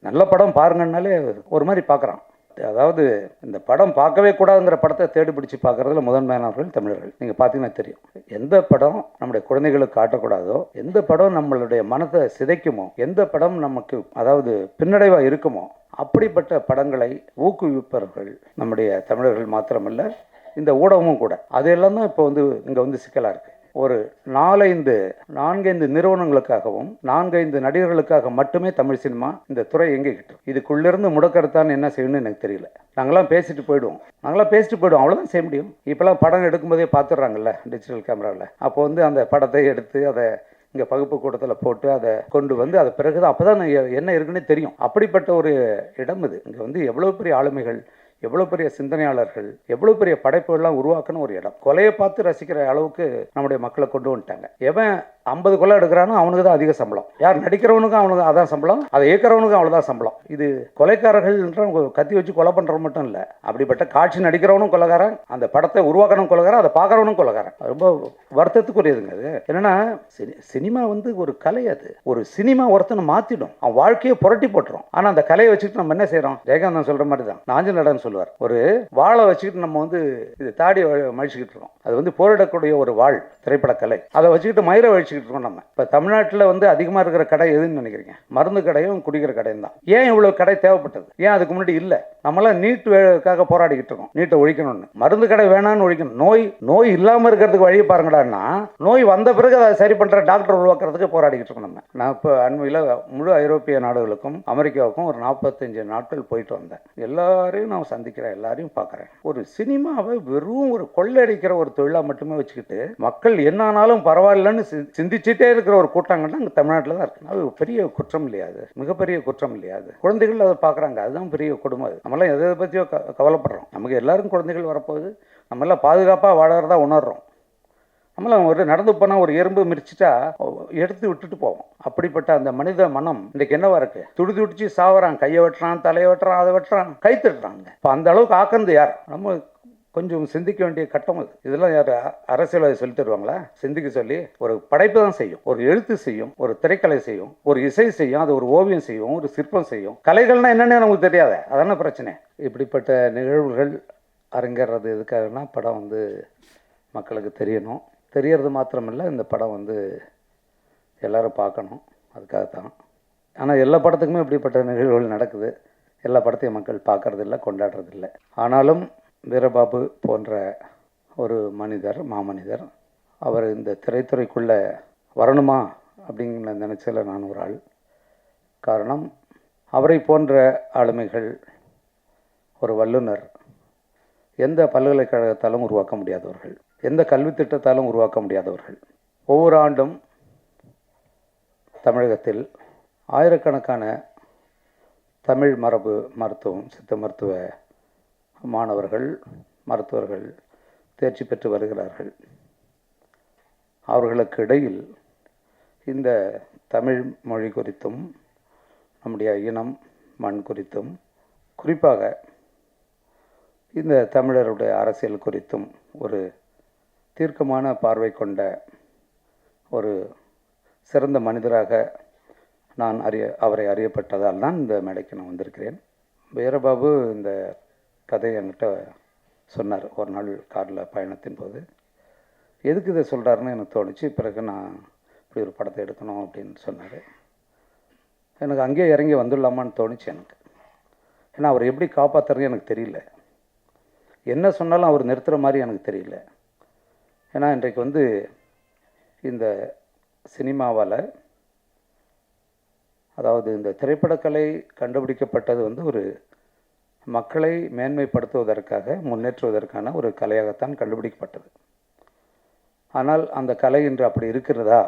நல்ல படம் பாருங்கன்னாலே ஒரு மாதிரி பார்க்குறான். அதாவது இந்த படம் பார்க்கவே கூடாதுங்கிற படத்தை தேடி பிடிச்சி பார்க்குறதுல முதன்மையானவர்கள் தமிழர்கள். நீங்கள் பார்த்தீங்கன்னா தெரியும், எந்த படம் நம்முடைய குழந்தைகளுக்கு காட்டக்கூடாதோ, எந்த படம் நம்மளுடைய மனத்தை சிதைக்குமோ, எந்த படம் நமக்கு அதாவது பின்னடைவாக இருக்குமோ, அப்படிப்பட்ட படங்களை ஊக்குவிப்பவர்கள் நம்முடைய தமிழர்கள் மாத்திரமல்ல, இந்த ஊடகமும் கூட. அதெல்லாம் தான் இப்போ இங்கே சிக்கலாக இருக்குது. ஒரு 4-5 நிறுவனங்களுக்காகவும் 4-5 நடிகர்களுக்காக மட்டுமே தமிழ் சினிமா இந்த துறை எங்கிக்கிட்டு இதுக்குள்ளிருந்து முடக்கறத்தான் என்ன செய்யணும்னு எனக்கு தெரியல. நாங்களாம் பேசிட்டு போயிடுவோம், அவ்வளோதான் செய்ய முடியும். இப்போலாம் படம் எடுக்கும்போதே பார்த்துடுறாங்கல்ல டிஜிட்டல் கேமராவில். அப்போ அந்த படத்தை எடுத்து அதை இங்கே பகுப்பு கூட்டத்தில் போட்டு அதை கொண்டு அதை பிறகுதான் அப்போ தான் என்ன இருக்குன்னே தெரியும். அப்படிப்பட்ட ஒரு இடம் இது. இங்கே எவ்வளோ பெரிய ஆளுமைகள், எவ்வளோ பெரிய சிந்தனையாளர்கள், எவ்வளோ பெரிய படைப்புகள்லாம் உருவாக்கணும் ஒரு இடம். கொலையை பார்த்து ரசிக்கிற அளவுக்கு நம்முடைய மக்களை கொண்டு வந்துட்டாங்க. எவன் 50 கொலை எடுக்கிறானோ அவனுக்கு தான் அதிக சம்பளம். யார் நடிக்கிறவனுக்கும் அவனுக்கு அதான் சம்பளம், அதை இயக்கிறவனுக்கும் அவ்வளோதான் சம்பளம். இது கொலைக்காரர்கள் கத்தி வச்சு கொலை பண்ணுறது மட்டும் இல்லை, அப்படிப்பட்ட காட்சி நடிக்கிறவனும் கொலைகாரன், அந்த படத்தை உருவாக்கணும் கொலைகாரன், அதை பார்க்குறவனும் கொலைகாரன். ரொம்ப வருத்தத்துக்குரியதுங்க அது. என்னன்னா சினிமா ஒரு கலை. அது ஒரு சினிமா ஒருத்தனை மாற்றிடும், அவன் வாழ்க்கையை புரட்டி போட்டுரும். ஆனால் அந்த கலையை வச்சுக்கிட்டு நம்ம என்ன செய்கிறோம்? ஜெயகாந்தன் சொல்கிற மாதிரி தான் நாஞ்சல் நடன்னு சொல்லுவார். ஒரு வாழை வச்சுக்கிட்டு நம்ம இது தாடி மழிச்சுக்கிட்டு இருக்கோம். அது போரிடக்கூடிய ஒரு வாழ் திரைப்பட கலை. அதை வச்சுக்கிட்டு மயிரை வழிச்சுக்கிட்டு இருக்கோம் நம்ம. இப்போ தமிழ்நாட்டில் அதிகமாக இருக்கிற கடை எதுன்னு நினைக்கிறீங்க? மருந்து கடையும் குடிக்கிற கடையும் தான். ஏன் இவ்வளோ கடை தேவைப்பட்டது? ஏன் அதுக்கு முன்னாடி இல்லை? நம்மளாம் நீட்டுக்காக போராடிக்கிட்டு இருக்கோம், நீட்டை ஒழிக்கணும்னு. மருந்து கடை வேணான்னு ஒழிக்கணும். நோய் இல்லாமல் இருக்கிறதுக்கு வழியை பாருங்கடான்னா, நோய் வந்த பிறகு அதை சரி பண்ணுற டாக்டர் உருவாக்குறதுக்கு போராடிக்கிட்டு இருக்கோம் நம்ம. நான் இப்போ அண்மையில் முழு ஐரோப்பிய நாடுகளுக்கும் அமெரிக்காவுக்கும் ஒரு 45 நாட்கள் போயிட்டு வந்தேன். எல்லாரையும் நான் சந்திக்கிறேன், எல்லாரையும் பார்க்குறேன். ஒரு சினிமாவை வெறும் ஒரு கொள்ளையடிக்கிற ஒரு தொழிலாக மட்டுமே வச்சுக்கிட்டு மக்கள் என்ன ஆனாலும் பரவாயில்லன்னு சிந்திச்சுட்டே இருக்கிற ஒரு கூட்டங்கள்லாம் இங்கே தமிழ்நாட்டில் தான் இருக்கு. அது பெரிய குற்றம் இல்லையா? அது மிகப்பெரிய குற்றம் இல்லையா? அது குழந்தைகள் அதை பார்க்குறாங்க, அதுதான் பெரிய கொடுமை. அது நம்மளாம் எதை பற்றியோ கவலைப்படுறோம். நமக்கு எல்லாருக்கும் குழந்தைகள் வரப்போகுது, நம்மளாம் பாதுகாப்பாக வாழறதா உணர்றோம். நம்மளாம் நடந்து போனால் ஒரு எறும்பு மிரிச்சிட்டா எடுத்து விட்டுட்டு போவோம். அப்படிப்பட்ட அந்த மனித மனம் இன்றைக்கு என்னவா இருக்கு? துடிச்சு சாவறான், கையை வெட்டுறான், தலையை வெட்டுறான், அதை வெட்டுறான், கை தட்டுறாங்க. இப்போ அந்த அளவுக்கு ஆக்குறது யார்? நம்ம கொஞ்சம் சிந்திக்க வேண்டிய கட்டம் அது. இதெல்லாம் யார் அரசியல்வாதி சொல்லி தருவாங்களா? சிந்திக்க சொல்லி ஒரு படைப்பு தான் செய்யும், ஒரு எழுத்து செய்யும், ஒரு திரைக்கலை செய்யும், ஒரு இசை செய்யும், அது ஒரு ஓவியம் செய்யும், ஒரு சிற்பம் செய்யும். கலைகள்னா என்னன்னு நமக்கு தெரியாத, அதான பிரச்சனை. இப்படிப்பட்ட நிகழ்வுகள் அரங்கேறது எதுக்காகனா படம் மக்களுக்கு தெரியணும். தெரியறது மாத்திரமில்லை, இந்த படம் எல்லாரும் பார்க்கணும், அதுக்காகத்தான். ஆனால் எல்லா படத்துக்குமே இப்படிப்பட்ட நிகழ்வுகள் நடக்குது. எல்லா படத்தையும் மக்கள் பார்க்கறதில்ல, கொண்டாடுறதில்லை. ஆனாலும் வீரபாபு போன்ற ஒரு மனிதர், மாமனிதர், அவர் இந்த திரைத்துறைக்குள்ளே வரணுமா அப்படிங்கிற நினைச்சல நான் ஒரு ஆள். காரணம், அவரை போன்ற ஆளுமைகள், ஒரு வல்லுனர் எந்த பல்கலைக்கழகத்தாலும் உருவாக்க முடியாதவர்கள், எந்த கல்வி திட்டத்தாலும் உருவாக்க முடியாதவர்கள். ஒவ்வொரு ஆண்டும் தமிழகத்தில் ஆயிரக்கணக்கான தமிழ் மரபு மருத்துவம், சித்த மருத்துவ மாணவர்கள், மருத்துவர்கள் தேர்ச்சி பெற்று வருகிறார்கள். அவர்களுக்கு இடையில் இந்த தமிழ் மொழி குறித்தும் நம்முடைய இனம், மண் குறித்தும், குறிப்பாக இந்த தமிழருடைய அரசியல் குறித்தும் ஒரு தீர்க்கமான பார்வை கொண்ட ஒரு சிறந்த மனிதராக நான் அவரை அறியப்பட்டதால் தான் இந்த மேடைக்கு நான் வந்திருக்கிறேன். வீரபாபு இந்த கதையை என்கிட்ட சொன்னார் ஒரு நாள் காரில் பயணத்தின் போது. எதுக்கு இதை சொல்கிறாருன்னு எனக்கு தோணுச்சு. பிறகு நான் இப்படி ஒரு படத்தை எடுக்கணும் அப்படின்னு சொன்னார். எனக்கு அங்கேயே இறங்கி வந்துடலாமான்னு தோணுச்சு எனக்கு. ஏன்னா அவர் எப்படி காப்பாற்றுறது எனக்கு தெரியல, என்ன சொன்னாலும் அவர் நிறுத்துகிற மாதிரி எனக்கு தெரியல. ஏன்னா இன்றைக்கு இந்த சினிமாவால், அதாவது இந்த திரைப்படக்கலை கண்டுபிடிக்கப்பட்டது ஒரு மக்களை மேன்மைப்படுத்துவதற்காக, முன்னேற்றுவதற்கான ஒரு கலையாகத்தான் கண்டுபிடிக்கப்பட்டது. ஆனால் அந்த கலை இன்று அப்படி இருக்கிறதா?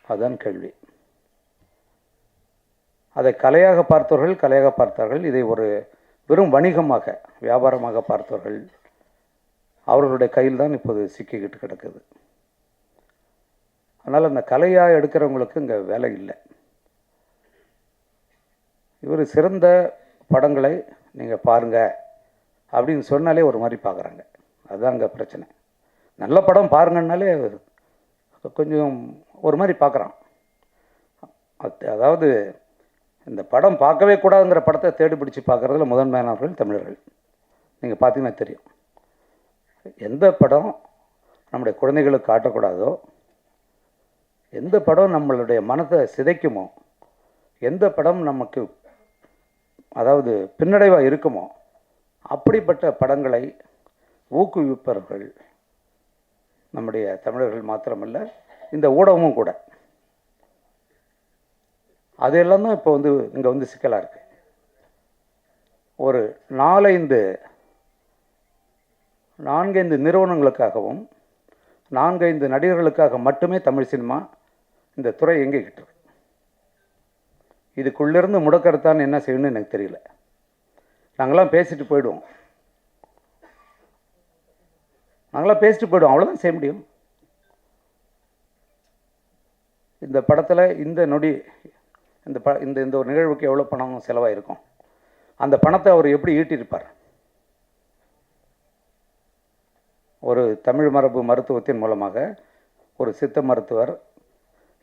அதுதான் கேள்வி. அதை கலையாக பார்த்தார்கள். இதை ஒரு வெறும் வணிகமாக, வியாபாரமாக பார்த்தவர்கள், அவர்களுடைய கையில் தான் இப்போது சிக்கிக்கிட்டு கிடக்குது. அதனால் அந்த கலையாக எடுக்கிறவங்களுக்கு இங்கே வேலை இல்லை. இவர் சிறந்த படங்களை நீங்கள் பாருங்கள் அப்படின்னு சொன்னாலே ஒரு மாதிரி பார்க்குறாங்க. அதுதான் அங்கே பிரச்சனை. நல்ல படம் பாருங்கன்னாலே கொஞ்சம் ஒரு மாதிரி பார்க்குறான். அதாவது இந்த படம் பார்க்கவே கூடாதுங்கிற படத்தை தேடி பிடிச்சி பார்க்குறதுல முதன்மையானவர்கள் தமிழர்கள். நீங்கள் பார்த்தீங்கன்னா தெரியும். எந்த படம் நம்முடைய குழந்தைகளுக்கு காட்டக்கூடாதோ, எந்த படம் நம்மளுடைய மனத்தை சிதைக்குமோ, எந்த படம் நமக்கு அதாவது பின்னடைவாக இருக்குமோ, அப்படிப்பட்ட படங்களை ஊக்குவிப்பவர்கள் நம்முடைய தமிழர்கள் மாத்திரமல்ல, இந்த ஊடகமும் கூட. அதெல்லாம் தான் இப்போ வந்து இங்கே வந்து சிக்கலாக இருக்குது. ஒரு 4-5 நிறுவனங்களுக்காகவும் 4-5 நடிகர்களுக்காக மட்டுமே தமிழ் சினிமா இந்த துறை எங்கிக்கிட்டு இருக்கு. இதுக்குள்ளேருந்து முடக்கறத்தான் என்ன செய்யணும்னு எனக்கு தெரியல. நாங்களாம் பேசிட்டு போயிடுவோம், அவ்வளோதான் செய்ய முடியும். இந்த படத்தில் இந்த நொடி இந்த ஒரு நிகழ்வுக்கு எவ்வளோ பணம் செலவாயிருக்கும், அந்த பணத்தை அவர் எப்படி ஈட்டியிருப்பார்? ஒரு தமிழ் மரபு மருத்துவத்தின் மூலமாக ஒரு சித்த மருத்துவர்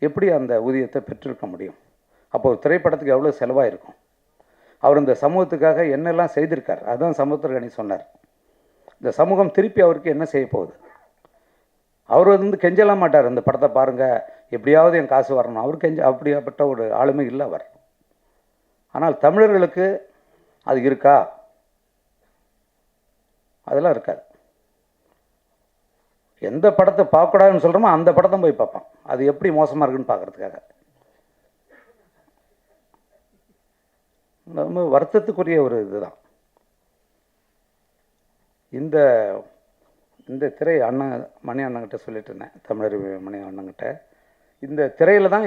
எப்படி அந்த ஊதியத்தை பெற்றிருக்க முடியும்? அப்போ ஒரு திரைப்படத்துக்கு எவ்வளோ செலவாயிருக்கும்? அவர் இந்த சமூகத்துக்காக என்னெல்லாம் செய்திருக்கார்? அதுதான் சமுத்திரகனி சொன்னார். இந்த சமூகம் திருப்பி அவருக்கு என்ன செய்ய போகுது? அவர் வந்து கெஞ்சலாம் மாட்டார், இந்த படத்தை பாருங்கள் எப்படியாவது என் காசு வரணும். அவர் அப்படியாப்பட்ட ஒரு ஆளுமை இல்லை அவர். ஆனால் தமிழர்களுக்கு அது இருக்கா? அதெல்லாம் இருக்காது. எந்த படத்தை பார்க்கக்கூடாதுன்னு சொல்கிறோமோ அந்த படத்தை போய் பார்ப்பான். அது எப்படி மோசமாக இருக்குன்னு பார்க்குறதுக்காக. ரொம்ப வருத்தத்துக்குரிய ஒரு இதுதான். இந்த இந்த திரை மணி அண்ணங்கிட்ட சொல்லிட்டு இருந்தேன், தமிழறிவு மணி அண்ணங்கிட்ட. இந்த திரையில் தான்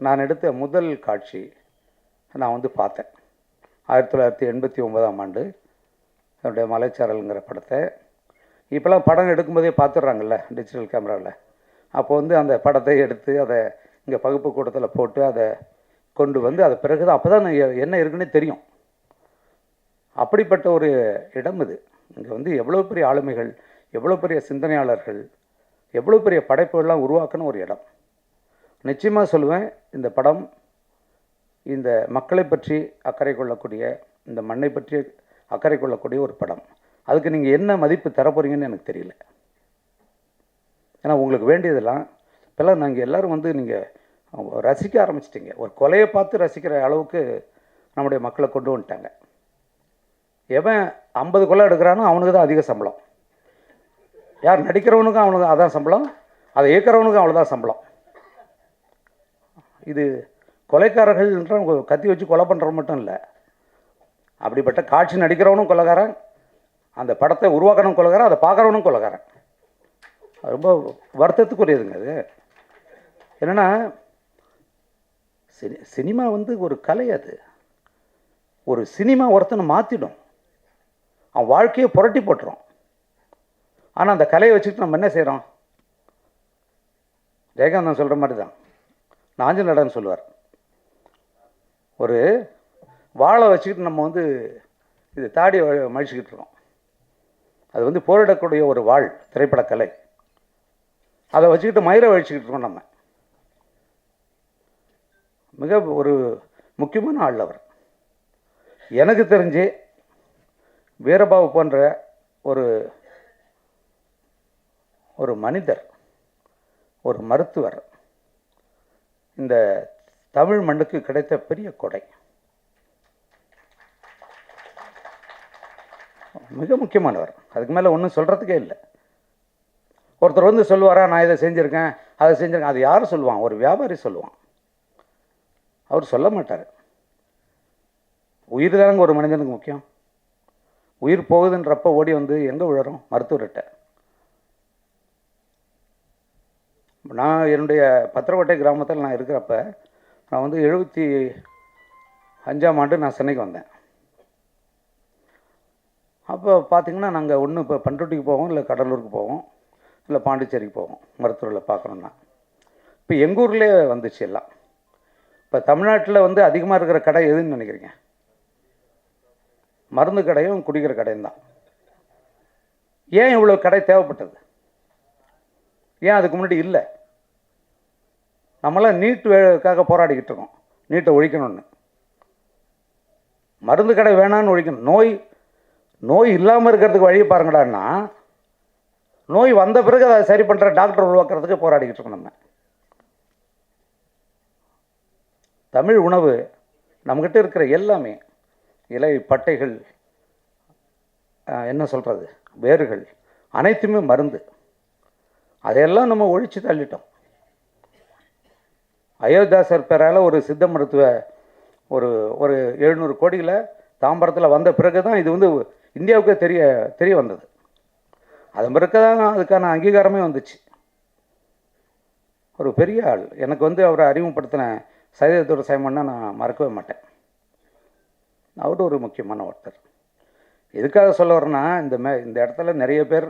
நான் எடுத்த முதல் காட்சி நான் வந்து பார்த்தேன். 1989ஆம் ஆண்டு என்னுடைய மலைச்சாரல்ங்கிற படத்தை. இப்போலாம் படம் எடுக்கும்போதே பார்த்துட்றாங்கல்ல டிஜிட்டல் கேமராவில். அப்போ வந்து அந்த படத்தை எடுத்து அதை இங்கே பகுப்பு கூடத்தில் போட்டு அதை கொண்டு வந்து அதை பிறகு தான் அப்போ தான் என்ன இருக்குன்னே தெரியும். அப்படிப்பட்ட ஒரு இடம் இது. இங்கே வந்து எவ்வளோ பெரிய ஆளுமைகள், எவ்வளோ பெரிய சிந்தனையாளர்கள், எவ்வளோ பெரிய படைப்புகள்லாம் உருவாக்கின ஒரு இடம். நிச்சயமாக சொல்லுவேன், இந்த படம் இந்த மக்களை பற்றி அக்கறை கொள்ளக்கூடிய, இந்த மண்ணை பற்றி அக்கறை கொள்ளக்கூடிய ஒரு படம். அதுக்கு நீங்கள் என்ன மதிப்பு தரப்போறீங்கன்னு எனக்கு தெரியல. ஏன்னா உங்களுக்கு வேண்டியதெல்லாம் இப்போல்லாம் நாங்கள் எல்லோரும் வந்து நீங்கள் ரசிக்க ஆரம்பிச்சிட்டிங்க. ஒரு கொலையை பார்த்து ரசிக்கிற அளவுக்கு நம்முடைய மக்களை கொண்டு வந்துட்டாங்க. எவன் 50 கொலை எடுக்கிறானோ அவனுக்கு தான் அதிக சம்பளம். யார் நடிக்கிறவனுக்கும் அவனுக்கு அதான் சம்பளம், அதை இயக்கிறவனுக்கும் அவ்வளோதான் சம்பளம். இது கொலைக்காரர்கள்ன்ற கத்தி வச்சு கொலை பண்ணுறவன் மட்டும் இல்லை, அப்படிப்பட்ட காட்சி நடிக்கிறவனும் கொலைகாரன், அந்த படத்தை உருவாக்கணும் கொலைகாரன், அதை பார்க்குறவனும் கொலைகாரன். ரொம்ப வருத்தத்துக்குரியதுங்க அது. என்னென்னா சினிமா வந்து ஒரு கலை. அது ஒரு சினிமா ஒருத்தனை மாற்றிடும், அவன் வாழ்க்கையை புரட்டி போட்டுரும். ஆனால் அந்த கலையை வச்சுக்கிட்டு நம்ம என்ன செய்கிறோம்? ஜெயகாந்தன் சொல்கிற மாதிரி தான் நாஞ்சல் நடன்னு சொல்லுவார். ஒரு வாழை வச்சுக்கிட்டு நம்ம வந்து இது தாடி மழிச்சிக்கிட்டு இருக்கோம். அது வந்து போரிடக்கூடிய ஒரு வாழ் திரைப்படக்கலை. அதை வச்சுக்கிட்டு மயிரை வழிச்சிக்கிட்டு இருக்கோம் நம்ம. மிக ஒரு முக்கியமான ஆள் அவர். எனக்கு தெரிஞ்சு வீரபாபு போன்ற ஒரு மனிதர், ஒரு மருத்துவர் இந்த தமிழ் மண்ணுக்கு கிடைத்த பெரிய கொடை. மிக முக்கியமானவர். அதுக்கு மேலே ஒன்றும் சொல்கிறதுக்கே இல்லை. ஒருத்தர் வந்து சொல்லுவாரா, நான் இதை செஞ்சுருக்கேன் அதை செஞ்சுருக்கேன். அது யார் சொல்லுவான்? ஒரு வியாபாரி சொல்லுவான். அவர் சொல்ல மாட்டார். உயிர் தானங்க ஒரு மனிதனுக்கு முக்கியம். உயிர் போகுதுன்றப்ப ஓடி வந்து எங்கே விழறோம்? மருத்துவர்கிட்ட. நான் என்னுடைய பத்திரக்கோட்டை கிராமத்தில் நான் இருக்கிறப்ப, நான் வந்து 75ஆம் ஆண்டு நான் சென்னைக்கு வந்தேன். அப்போ பார்த்திங்கன்னா நாங்கள் ஒன்று இப்போ பண்ருட்டிக்கு போவோம், இல்லை கடலூருக்கு போவோம், இல்லை பாண்டிச்சேரிக்கு போவோம் மருத்துவர்களை பார்க்கணுன்னா. இப்போ எங்கள் ஊர்லேயே வந்துச்சு எல்லாம். இப்போ தமிழ்நாட்டில் வந்து அதிகமாக இருக்கிற கடை எதுன்னு நினைக்கிறீங்க? மருந்து கடையும் குடிக்கிற கடையும் தான். ஏன் இவ்வளோ கடை தேவைப்பட்டது? ஏன் அதுக்கு முன்னாடி இல்லை? நம்மளாம் நீட்டுக்காக போராடிக்கிட்டு இருக்கோம், நீட்டை ஒழிக்கணும்னு. மருந்து கடை வேணான்னு ஒழிக்கணும். நோய் இல்லாமல் இருக்கிறதுக்கு வழியை பாருங்கடான்னா, நோய் வந்த பிறகு அதை சரி பண்ணுற டாக்டர் உருவாக்குறதுக்கு போராடிக்கிட்டு இருக்கோம். நம்ம தமிழ் உணவு நம்மக்கிட்ட இருக்கிற எல்லாமே, இலை பட்டைகள், என்ன சொல்கிறது, வேர்கள், அனைத்துமே மருந்து. அதையெல்லாம் நம்ம ஒழித்து தள்ளிட்டோம். அயோத்தியாசர் பேரால் ஒரு சித்த மருத்துவ ஒரு 700 கோடியில் தாம்பரத்தில் வந்த பிறகு தான் இது வந்து இந்தியாவுக்கே தெரிய வந்தது. அதன் பிறகு தான் அதுக்கான அங்கீகாரமே வந்துச்சு. ஒரு பெரிய ஆள், எனக்கு வந்து அவரை அறிமுகப்படுத்தின சைதத்துறை சைமன்னா நான் மறக்கவே மாட்டேன். அவரு ஒரு முக்கியமான ஒருத்தர். எதுக்காக சொல்ல வரேன்னா, இந்த இடத்துல நிறைய பேர்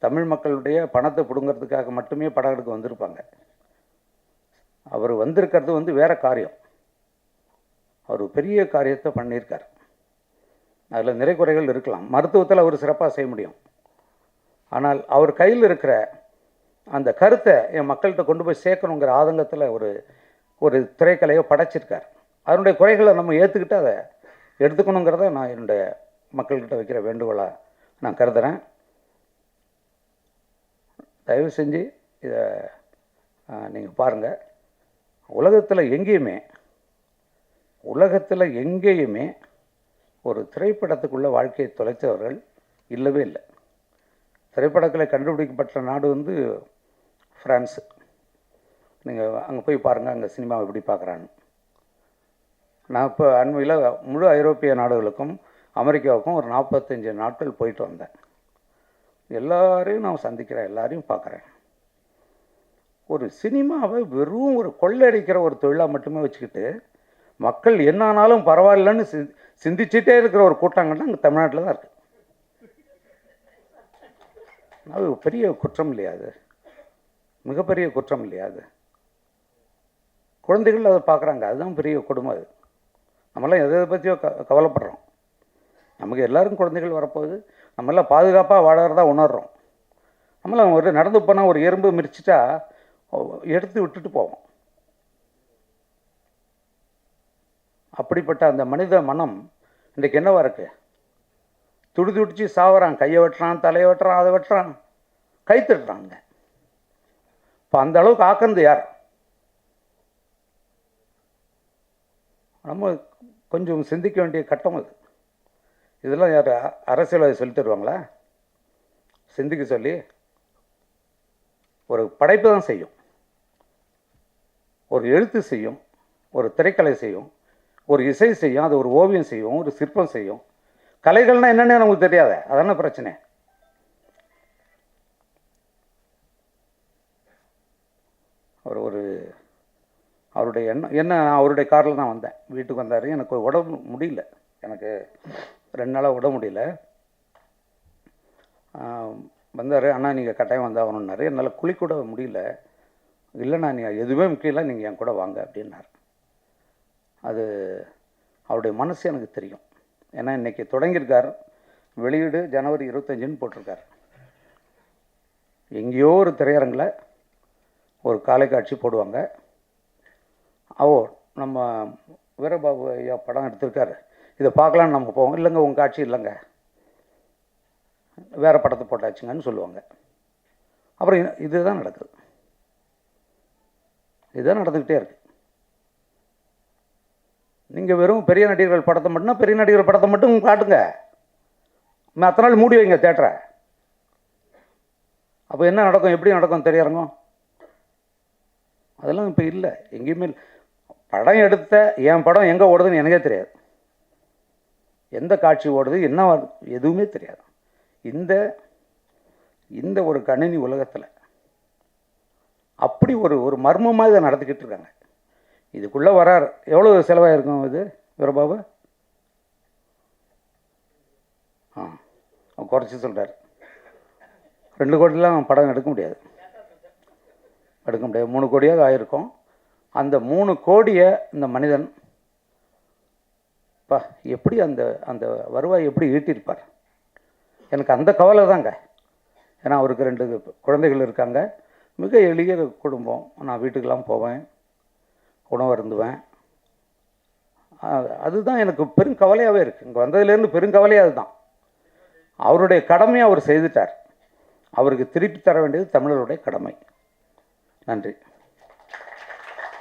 தமிழ் மக்களுடைய பணத்தை பிடுங்கிறதுக்காக மட்டுமே படம் எடுக்க வந்திருப்பாங்க. அவர் வந்திருக்கிறது வந்து வேறு காரியம். அவர் பெரிய காரியத்தை பண்ணியிருக்கார். அதில் நிறை குறைகள் இருக்கலாம். மருத்துவத்தில் அவர் சிறப்பாக செய்ய முடியும். ஆனால் அவர் கையில் இருக்கிற அந்த கருத்தை என் மக்கள்கிட்ட கொண்டு போய் சேர்க்கணுங்கிற ஆதங்கத்தில் ஒரு திரைக்கலையை படைச்சிருக்கார். அதனுடைய குறைகளை நம்ம ஏற்றுக்கிட்டு அதை எடுத்துக்கணுங்கிறத நான் என்னுடைய மக்கள்கிட்ட வைக்கிற வேண்டுகோளாக நான் கருதுகிறேன். தயவு செஞ்சு இதை நீங்கள் பாருங்கள். உலகத்தில் எங்கேயுமே ஒரு திரைப்படத்துக்குள்ள வாழ்க்கையை தொலைத்தவர்கள் இல்லவே இல்லை. திரைப்படங்களை கண்டுபிடிக்கப்பட்ட நாடு வந்து ஃப்ரான்ஸு. நீங்கள் அங்கே போய் பாருங்கள், அங்கே சினிமாவை எப்படி பார்க்குறான்னு. நான் இப்போ அண்மையில் முழு ஐரோப்பிய நாடுகளுக்கும் அமெரிக்காவுக்கும் ஒரு 45 நாட்கள் போயிட்டு வந்தேன். எல்லாரையும் நான் சந்திக்கிறேன், எல்லாரையும் பார்க்குறேன். ஒரு சினிமாவை வெறும் ஒரு கொள்ளையடிக்கிற ஒரு தொழிலாக மட்டுமே வச்சுக்கிட்டு மக்கள் என்ன ஆனாலும் பரவாயில்லன்னு சிந்திச்சுட்டே இருக்கிற ஒரு கூட்டங்கள்னா அங்கே தமிழ்நாட்டில் தான் இருக்குது. அது பெரிய குற்றம் இல்லையா? அது மிகப்பெரிய குற்றம் இல்லையா? அது குழந்தைகள் அதை பார்க்குறாங்க, அதுதான் பெரிய கொடுமை. அது நம்மளாம் எதை பற்றியோ கவலைப்படுறோம். நமக்கு எல்லாருக்கும் குழந்தைகள் வரப்போகுது, நம்மளாம் பாதுகாப்பாக வாழறதா உணர்கிறோம். நம்மளாம் ஒரு நடந்து போனால் ஒரு எறும்பு மிரிச்சிட்டா எடுத்து விட்டுட்டு போவோம். அப்படிப்பட்ட அந்த மனித மனம் இன்றைக்கு என்னவா இருக்கு? துடிச்சு சாவறான், கையை வெட்டுறான், தலையை வெட்டுறான், அதை வெட்டுறான், கை தட்டுறாங்க. இப்போ அந்த அளவுக்கு ஆக்கிறது யார்? நம்ம கொஞ்சம் சிந்திக்க வேண்டிய கட்டம் அது. இதெல்லாம் யார் அரசியல்வாதி சொல்லி தருவாங்களா? சிந்திக்க சொல்லி ஒரு படைப்பு தான் செய்யும், ஒரு எழுத்து செய்யும், ஒரு திரைக்கலை செய்யும், ஒரு இசை செய்யும், அது ஒரு ஓவியம் செய்யும், ஒரு சிற்பம் செய்யும். கலைகள்னால் என்னென்னு நமக்கு தெரியாத, அதான பிரச்சனை. அவருடைய என்ன அவருடைய காரில் தான் வந்தேன். வீட்டுக்கு வந்தார். எனக்கு உடம்பு முடியல, எனக்கு 2 நாளாக உடம்பு முடியல. வந்தார். அண்ணா நீங்கள் கட்டாயம் வந்தாகணுன்னாரு. என்னால் குளிக்கூட முடியல. இல்லைண்ணா நீங்கள் எதுவுமே முக்கியம், நீங்கள் என் கூட வாங்க அப்படின்னார். அது அவருடைய மனசு எனக்கு தெரியும். ஏன்னா இன்றைக்கி தொடங்கியிருக்கார். வெளியீடு ஜனவரி 25ன்னு போட்டிருக்கார். எங்கேயோ ஒரு திரையரங்கில் ஒரு காலை காட்சி போடுவாங்க. நம்ம வீரபாபு ஐயா படம் எடுத்திருக்காரு, இதை பார்க்கலான்னு நம்ம போவோம். இல்லைங்க உங்கள் காட்சி இல்லைங்க, வேறு படத்தை போட்டாச்சுங்கன்னு சொல்லுவாங்க. அப்புறம் இதுதான் நடக்குது, இதுதான் நடந்துக்கிட்டே இருக்குது. நீங்கள் வெறும் பெரிய நடிகர்கள் படத்தை மட்டும்னா பெரிய நடிகர்கள் படத்தை மட்டும் காட்டுங்க, அத்தனை நாள் மூடி வைங்க தேட்டரை. அப்போ என்ன நடக்கும், எப்படி நடக்கும் திரையரங்கம்? அதெல்லாம் இப்போ இல்லை, எங்கேயுமே. படம் எடுத்த என் படம் எங்கே ஓடுதுன்னு எனக்கே தெரியாது, எந்த காட்சி ஓடுது என்ன எதுவுமே தெரியாது. இந்த ஒரு கணினி உலகத்தில் அப்படி ஒரு மர்மமாக இதை நடத்திக்கிட்டு இருக்காங்க. இதுக்குள்ளே வரார். எவ்வளோ செலவாயிருக்கும் இது வீரபாபு? குறைச்சி சொல்கிறார். 2 கோடிலாம் படம் எடுக்க முடியாது, 3 கோடியாக ஆயிருக்கும். அந்த 3 கோடியை இந்த மனிதன் எப்படி அந்த வருவாய் எப்படி ஈட்டியிருப்பார்? எனக்கு அந்த கவலை தாங்க. ஏன்னா அவருக்கு 2 குழந்தைகள் இருக்காங்க, மிக எளிய குடும்பம். நான் வீட்டுக்கெல்லாம் போவேன், உணவு அருந்துவேன். அதுதான் எனக்கு பெருங்கவலையாகவே இருக்குது. இங்கே வந்ததுலேருந்து பெருங்கவலையாக அதுதான். அவருடைய கடமையை அவர் செய்துட்டார். அவருக்கு திருப்பி தர வேண்டியது தமிழருடைய கடமை. நன்றி.